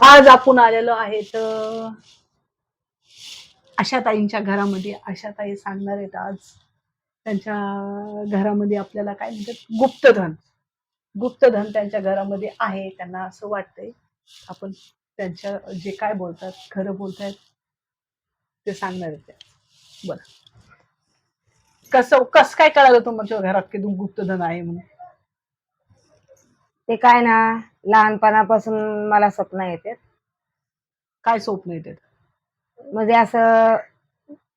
आज आपण आलेलो आहेत आशाताईंच्या घरामध्ये. आशाताई सांगणार आहेत आज त्यांच्या घरामध्ये आपल्याला काय म्हणतात गुप्तधन. गुप्तधन त्यांच्या घरामध्ये आहे. त्यांना असं वाटतंय आपण त्यांच्या जे काय बोलतात खरं बोलतायत ते सांगणार आहेत त्या. बरं, कसं काय कळालं तुमच्या घरात की गुप्तधन आहे म्हणून? ते काय ना, लहानपणापासून मला स्वप्न येते. काय स्वप्न येतात? म्हणजे असं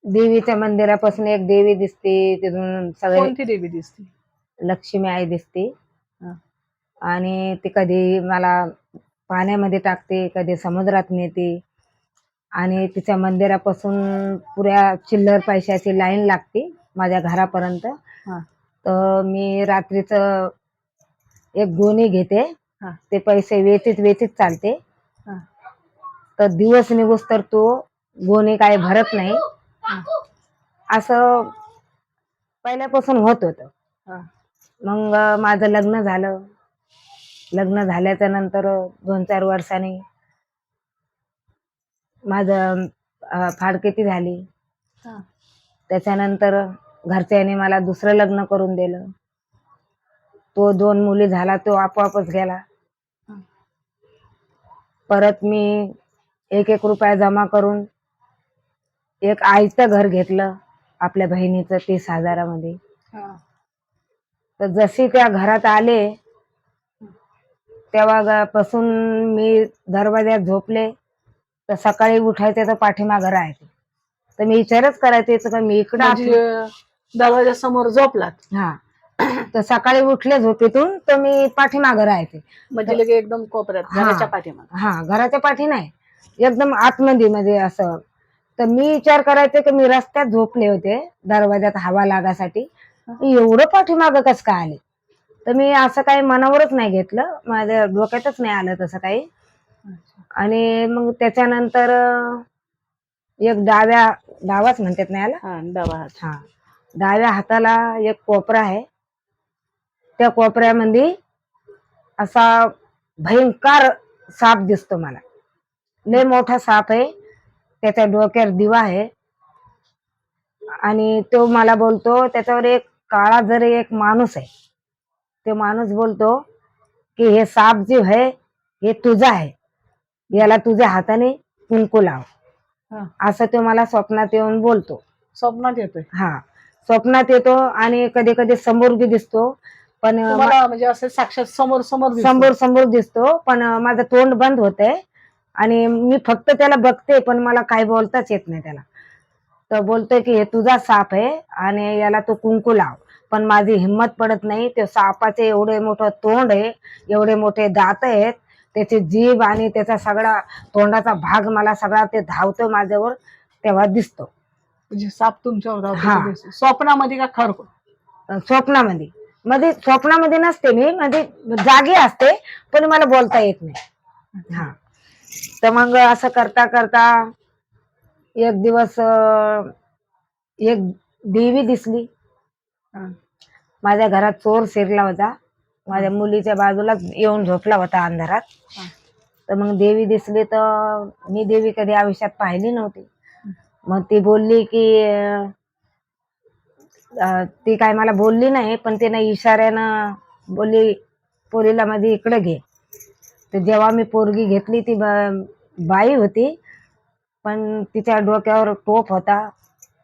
देवीच्या मंदिरापासून एक देवी दिसते, तिथून सगळे कोणती देवी दिसते? लक्ष्मी आई दिसते. हा. आणि ती कधी मला पाण्यामध्ये टाकते, कधी समुद्रात नेते. आणि तिच्या मंदिरापासून पुऱ्या चिल्लर पैशाची लाईन लागते माझ्या घरापर्यंत. हा. तर मी रात्रीचं एक गोणी घेते, हा. ते पैसे वेचीत वेचीत चालते. हा. तर दिवस निघूस तर तो गोणी काही भरत नाही. असं पहिल्यापासून होत होतं. हा. मग माझं लग्न झालं. लग्न झाल्याच्या नंतर 2-4 वर्षांनी माझं फाडकेती झाली. हा. त्याच्यानंतर घरच्यांनी मला दुसरं लग्न करून दिलं. तो 2 मुली झाला, तो आपोआपच गेला. परत मी 1-1 रुपया जमा करून एक आईचं घर घेतलं आपल्या बहिणीचं 30,000मध्ये. हा. तर जशी त्या घरात आले तेव्हापासून मी दरवाज्यात झोपले तर सकाळी उठायचे तर पाठीमागं राहायचे. तर मी विचारच करायचे का मी इकडं म्हणजे दरवाजा समोर झोपलात? हा. तर सकाळी उठले झोपेतून तर मी पाठीमागं राहायचे. म्हणजे लगे एकदम कोपऱ्यात घराच्या पाठीमागे? हा, घराच्या पाठी नाही, एकदम आतमध्ये. म्हणजे असं तर मी विचार करायचे की मी रस्त्यात झोपले होते दरवाज्यात हवा लागासाठी, एवढं पाठीमागं कसं काय आले. तर मी असं काही मनावरच नाही घेतलं, माझ्या डोक्यातच नाही आलं तसं काही. आणि मग त्याच्यानंतर एक डावाच म्हणतात ना याला, डाव्या हाताला एक कोपरा आहे. त्या कोपऱ्यामध्ये असा भयंकर साप दिसतो मला. लय मोठा साप आहे, त्याच्या डोक्यावर दिवा आहे. आणि तो मला बोलतो, त्याच्यावर एक काळा जरी एक माणूस आहे. तो माणूस बोलतो की हे साप जे आहे हे तुझा आहे, याला तुझ्या हाताने कुंकू लाव. असं तो मला स्वप्नात येऊन बोलतो. स्वप्नात येतोय? हा, स्वप्नात येतो. आणि कधी कधी समोर बी दिसतो. पण म्हणजे असं साक्षात समोर समोर दिसतो. पण माझं तोंड बंद होतंय आणि मी फक्त त्याला बघते, पण मला काही बोलताच येत नाही त्याला. तर बोलतोय की हे तुझा साप आहे आणि याला तू कुंकू लाव. पण माझी हिंमत पडत नाही. ते सापाचे एवढे मोठं तोंड आहे, एवढे मोठे दात आहेत, त्याची जीभ आणि त्याचा सगळा तोंडाचा भाग मला सगळा ते धावतो माझ्यावर तेव्हा दिसतो. म्हणजे साप तुमच्यावर स्वप्नामध्ये का खरं? स्वप्नामध्ये. मध्ये स्वप्नामध्ये नसते मी, म्हणजे जागी असते, पण मला बोलता येत नाही. हा. तर मग असं करता करता एक दिवस एक देवी दिसली. माझ्या घरात चोर शिरला होता, माझ्या मुलीच्या बाजूलाच येऊन झोपला होता अंधारात. तर मग देवी दिसली. तर मी देवी कधी आयुष्यात पाहिली नव्हती. मग ती बोलली की ती काय मला बोलली नाही, पण तिने इशाऱ्यानं बोलली पोरीला मध्ये इकडे घे. तर जेव्हा मी पोरगी घेतली ती बाई होती, पण तिच्या डोक्यावर टोप होता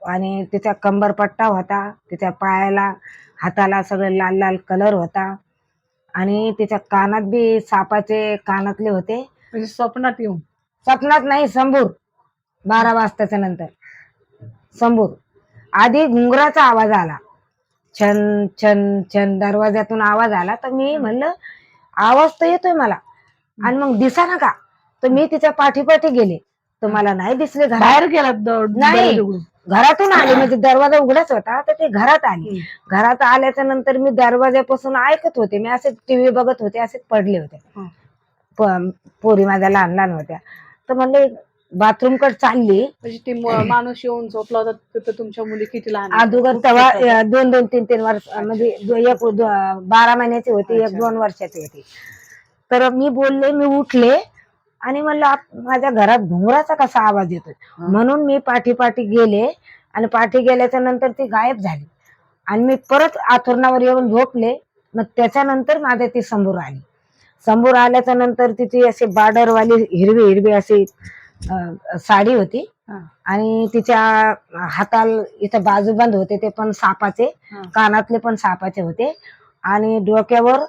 आणि तिचा कंबरपट्टा होता, तिच्या पायाला हाताला सगळं लाल लाल कलर होता आणि तिच्या कानात बी सापाचे कानातले होते. म्हणजे स्वप्नात येऊन? स्वप्नात नाही, समोर 12 वाजताच्या नंतर समोर. आधी घुंगराचा आवाज आला, छन छन छन, दरवाज्यातून आवाज आला. तर मी म्हणलं आवाज तर येतोय मला आणि मग दिसा ना का. तर मी तिच्या पाठीपाठी गेले तर मला नाही दिसले. बाहेर गेला? नाही, घरातून आले. म्हणजे दरवाजा उघडाच होता तर ते घरात आली. घरात आल्याच्या नंतर मी दरवाजापासून ऐकत होते, मी असे टीव्ही बघत होते, असेच पडले होते. पोरी माझ्या लहान लहान होत्या. तर म्हणले बाथरूम कडे चालली. म्हणजे ती माणूस येऊन झोपला होता तर तुमच्या मुली किती लहान? अगोदर तेव्हा 2-3 वर्ष, म्हणजे एक 12 महिन्याची होती, एक 2 वर्षाची होती. तर मी बोलले, मी उठले आणि म्हणलं माझ्या घरात घुंगराचा कसा आवाज येतोय. म्हणून मी पाठी गेले आणि पाठी गेल्याच्या नंतर ती गायब झाली आणि मी परत आथरुणावर येऊन झोपले. मग त्याच्यानंतर माझ्या ती समोर आली. समोर आल्याच्या नंतर तिची अशी बॉर्डरवाली हिरवी हिरवी अशी साडी होती आणि तिच्या हाताला इथं बाजूबंद होते ते पण सापाचे, कानातले पण सापाचे होते आणि डोक्यावर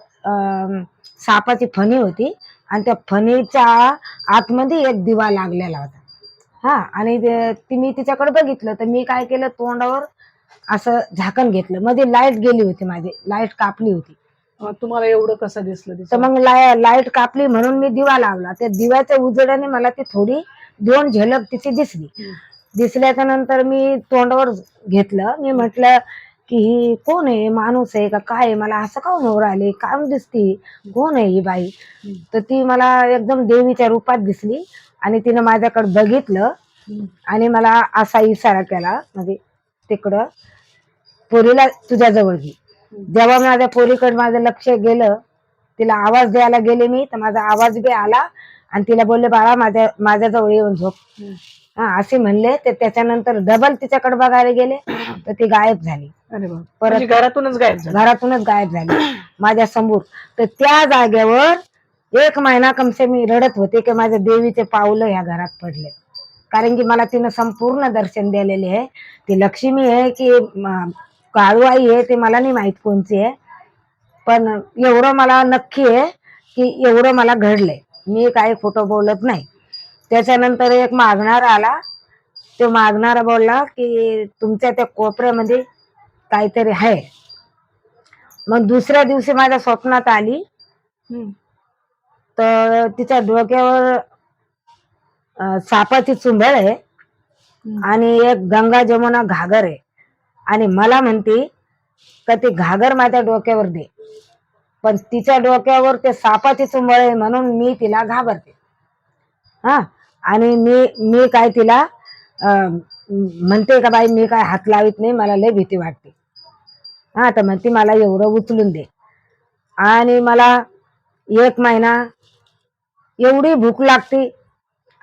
सापाची फणी होती आणि त्या फणीच्या आतमध्ये एक दिवा लागलेला होता. हा, आणि ती मी तिच्याकडे बघितलं तर मी काय केलं, तोंडावर असं झाकण घेतलं. मध्ये लाईट गेली होती, माझी लाईट कापली होती. तुम्हाला एवढं कसं दिसलं तर मग लाईट कापली म्हणून मी दिवा लावला. त्या दिव्याच्या उजेडाने मला ती थोडी 2 झलक तिची दिसली. दिसल्याच्या नंतर मी तोंडावर घेतलं. मी म्हटलं की ही कोण आहे, माणूस आहे का काय आहे, मला असं का मोर आले, काय दिसती, कोण आहे ही बाई. तर ती मला एकदम देवीच्या रूपात दिसली आणि तिनं माझ्याकडे बघितलं आणि मला असा इशारा केला, म्हणजे तिकडं पोरीला तुझ्या जवळ घे. जेव्हा माझ्या पोरीकडे माझं लक्ष गेलं, तिला आवाज द्यायला गेले मी, तर माझा आवाज बी आला आणि तिला बोलले बाळा माझ्याजवळ येऊन झोप. असे म्हणले. तर त्याच्यानंतर डबल तिच्याकडे बघायला गेले तर ती गायब झाली. परत घरातूनच गायब झाली माझ्या समोर. तर त्या जागेवर 1 महिना कमसे मी रडत होते की माझ्या देवीचे पावलं ह्या घरात पडले. कारण की मला तिनं संपूर्ण दर्शन दिलेले आहे. ती लक्ष्मी आहे की काळूआई आहे ते मला नाही माहित कोणची आहे, पण एवढं मला नक्की आहे की एवढं मला घडलंय. मी काही खोटं बोलत नाही. त्याच्यानंतर एक मागणारा आला. तो मागणारा बोलला की तुमच्या त्या कोपऱ्यामध्ये काहीतरी आहे. मग दुसऱ्या दिवशी माझ्या स्वप्नात आली. तर तिच्या डोक्यावर सापाची चुंबळ आहे आणि एक गंगा जमुना घागर आहे आणि मला म्हणते का ती घागर माझ्या डोक्यावर दे. पण तिच्या डोक्यावर ते सापाची चुंबळ आहे म्हणून मी तिला घाबरते. हा, आणि मी काय तिला म्हणते का बाई मी काय हात लावित नाही, मला लय भीती वाटते. हा, तर म्हणते मला एवढं उचलून दे. आणि मला 1 महिना एवढी भूक लागते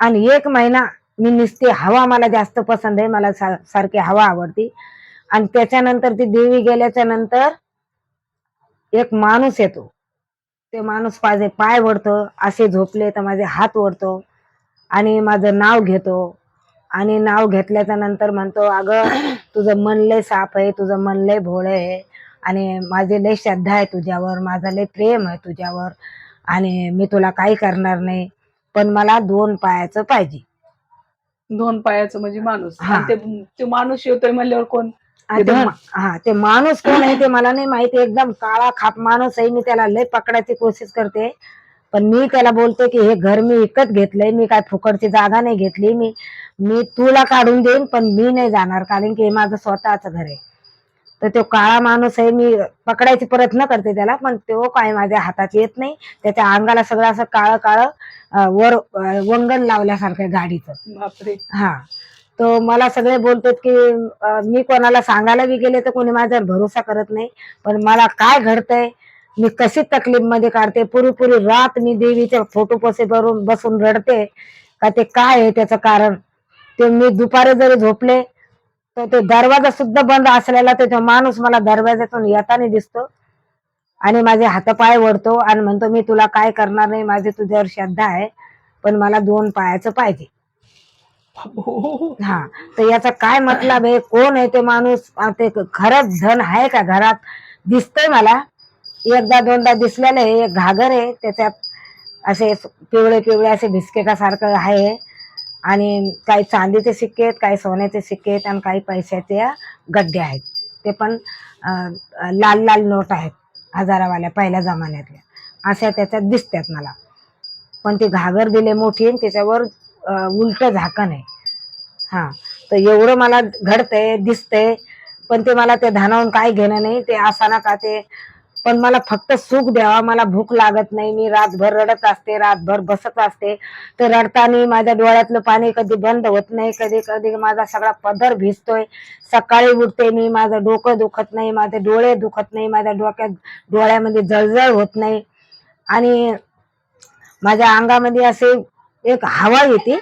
आणि 1 महिना मी नुसती हवा, मला जास्त पसंत आहे, मला सारखी हवा आवडती. आणि त्याच्यानंतर ती देवी गेल्याच्या नंतर एक माणूस येतो. ते माणूस माझे पाय ओढतो, असे झोपले तर माझे हात ओढतो आणि माझं नाव घेतो आणि नाव घेतल्याच्या नंतर म्हणतो अगं तुझं मन लय साफ आहे, तुझं मन लय भोळे आहे आणि माझे लय श्रद्धा आहे तुझ्यावर, माझं लय प्रेम आहे तुझ्यावर आणि मी तुला काही करणार नाही, पण मला 2 पायाचं पाहिजे. 2 पायाचं म्हणजे माणूस. ते माणूस येतोय म्हणल्यावर कोण? ते माणूस कोण आहे ते मला नाही माहिती. एकदम काळा खाप माणूस आहे. मी त्याला लय पकडायची कोशिश करते, पण मी त्याला बोलते की हे घर मी विकत घेतलंय, मी काय फुकटची जागा नाही घेतली. मी तुला काढून देईन पण मी नाही जाणार, कारण की हे माझं स्वतःच घर आहे. तर तो काळा माणूस आहे. मी पकडायची प्रयत्न करते त्याला, पण तो काय माझ्या हातात येत नाही. त्याच्या अंगाला सगळं असं काळं काळं वर वंगण लावल्यासारखं गाडीचं. बापरे. हा, तो मला सगळे बोलतात की मी कोणाला सांगायला बी गेले तर कोणी माझ्यावर भरोसा करत नाही. पण मला काय घडतंय, मी कशी तकलीफ मध्ये काढते. पुरी रात मी देवीच्या फोटो पसे बसून रडते का ते काय आहे त्याचं कारण. ते मी दुपारी जरी झोपले तर ते दरवाजा सुद्धा बंद असलेला तो माणूस मला दरवाजातून येताना दिसतो आणि माझे हातपाय ओढतो आणि म्हणतो मी तुला काय करणार नाही, माझी तुझ्यावर श्रद्धा आहे, पण मला 2 पायाचं पाहिजे. हा, तर याचा काय मतलब आहे, कोण आहे ते माणूस, ते खरंच धन आहे का घरात दिसतंय मला. 1दा-2दा दिसलेलं आहे. एक घागर आहे, त्याच्यात असे पिवळे असे बिस्किटासारखं आहे आणि काही चांदीचे सिक्के आहेत, काही सोन्याचे सिक्के आहेत आणि काही पैशाचे गड्डे आहेत. ते पण लाल नोट आहेत, हजारावाल्या पहिल्या जमान्यातल्या, अशा त्याच्यात दिसतात मला. पण ती घागर दिले मोठी आणि त्याच्यावर उलट झाकण आहे. हा, तर एवढं मला घडतंय दिसतंय, पण ते मला ते धनावून काय घेणं नाही. ते असाना का ते, पण मला फक्त सुख द्यावा. मला भूक लागत नाही. मी रातभर रडत असते, रातभर बसत असते. तर रडताना माझ्या डोळ्यातलं पाणी कधी बंद होत नाही, कधी कधी माझा सगळा पदर भिजतोय. सकाळी उठते मी, माझं डोकं दुखत नाही, माझे डोळे दुखत नाही, माझ्या डोळ्यामध्ये जळजळ होत नाही आणि माझ्या अंगामध्ये असे एक हवा येते,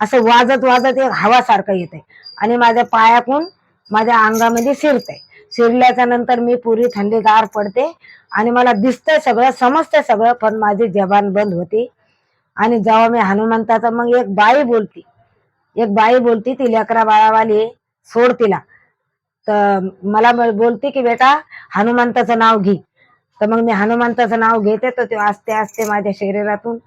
असं वाजत वाजत एक हवा सारखं येते आणि माझ्या पायातून माझ्या अंगामध्ये शिरते. शिरल्याच्या नंतर मी पुरी थंडीगार पडते आणि मला दिसतंय सगळं, समजतंय सगळं, पण माझी जबान बंद होती. आणि जेव्हा मी हनुमंताचा, मग एक बाई बोलती ती लेकरा बाळावाली, सोड तिला. तर मला बोलते की बेटा हनुमंताचं नाव घे. तर मग मी हनुमंताचं नाव घेते, तर ते आस्ते आस्ते माझ्या शरीरातून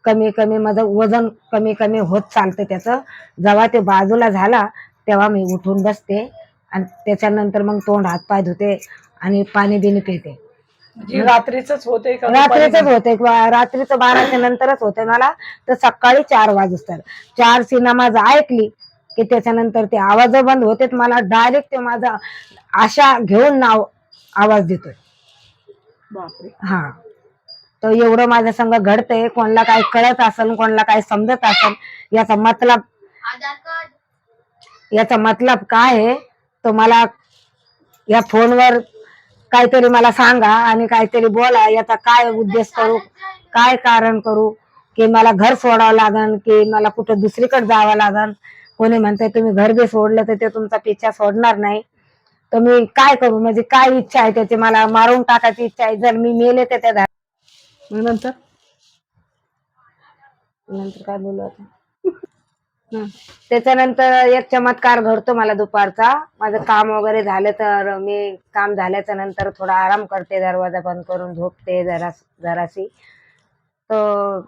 कमी कमी, माझं वजन कमी कमी होत चालतं त्याचं. जेव्हा ते बाजूला झाला तेव्हा मी उठून बसते आणि त्याच्यानंतर मग तोंड हात पाय धुते आणि पाणी बिनी पिते. जी रात्रीच होते का रात्रीच होते, रात्रीचं 12च्या नंतरच होते मला. तर सकाळी 4 वाजता 4ची नमाज ऐकली की त्याच्यानंतर ते आवाज बंद होते. मला डायरेक्ट ते माझा आशा घेऊन नाव आवाज देतोय. बापरे. हा, तर एवढं माझ्या संग घडतंय. कोणाला काय कळत असेल, कोणाला काय समजत असेल, याचा मतलब काय आहे, तो मला या फोनवर काहीतरी मला सांगा आणि काहीतरी बोला. याचा काय उद्देश करू, काय कारण करू, की मला घर सोडावं लागन की मला कुठं दुसरीकडे जावं लागन. कोणी म्हणतंय तुम्ही घर बी सोडलं तर ते तुमचा पिच्छा सोडणार नाही. तर मी काय करू, म्हणजे काय इच्छा आहे त्याची, मला मारून टाकायची इच्छा आहे. जर मी मेले तर त्या नंतर काय बोलू आता. त्याच्यानंतर एक चमत्कार घडतो मला दुपारचा. माझं काम वगैरे झालं तर मी काम झाल्याच्या नंतर थोडा आराम करते, दरवाजा बंद करून झोपते जराशी. तर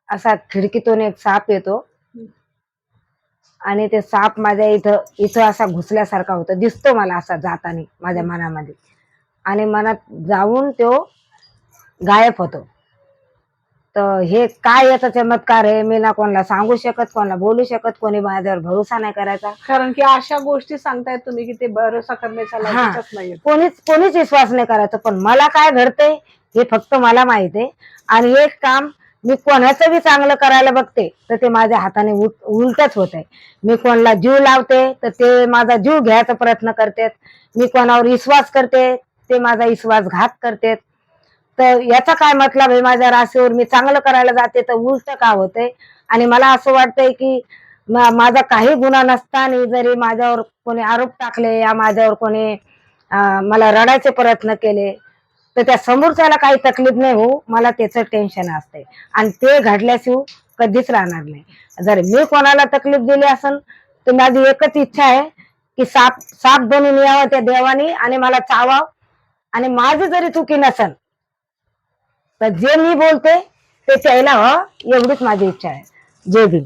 असा खिडकीतून एक साप येतो आणि ते साप माझ्या इथं असा घुसल्यासारखा होतो, दिसतो मला असा जाताना माझ्या मनामध्ये. आणि मनात जाऊन तो गायब होतो. तर हे काय याचा चमत्कार आहे, मी ना कोणाला सांगू शकत, कोणाला बोलू शकत, कोणी माझ्यावर भरोसा नाही करायचा. कारण की अशा गोष्टी सांगतायत तुम्ही की ते भरोसा करण्याच्या लायकीच नाहीये. कोणीच विश्वास नाही करायचा. पण मला काय घडतंय हे फक्त मला माहित आहे. आणि एक काम मी कोणाचं बी चांगलं करायला बघते तर ते माझ्या हाताने उलटच होत आहे. मी कोणाला जीव लावते तर ते माझा जीव घ्यायचा प्रयत्न करतात. मी कोणावर विश्वास करते ते माझा विश्वासघात करतात. तर याचा काय मतलब आहे, माझ्या राशीवर मी चांगलं करायला जाते तर उलट का होतंय. आणि मला असं वाटतंय की माझा काही गुन्हा नसताना जरी माझ्यावर कोणी आरोप टाकले या माझ्यावर कोणी मला रडायचे प्रयत्न केले तर त्या समोरच्याला काही तकलीफ नाही हो, मला त्याचं टेन्शन असते. आणि ते घडल्याशिवाय कधीच राहणार नाही. जर मी कोणाला तकलीफ दिली असेल तर माझी एकच इच्छा आहे की साप बनून यावं त्या देवानी आणि मला चावाव. आणि माझी जरी चुकी नसेल तर जे मी बोलते ते त्याला एवढीच माझी इच्छा आहे. जय भीम.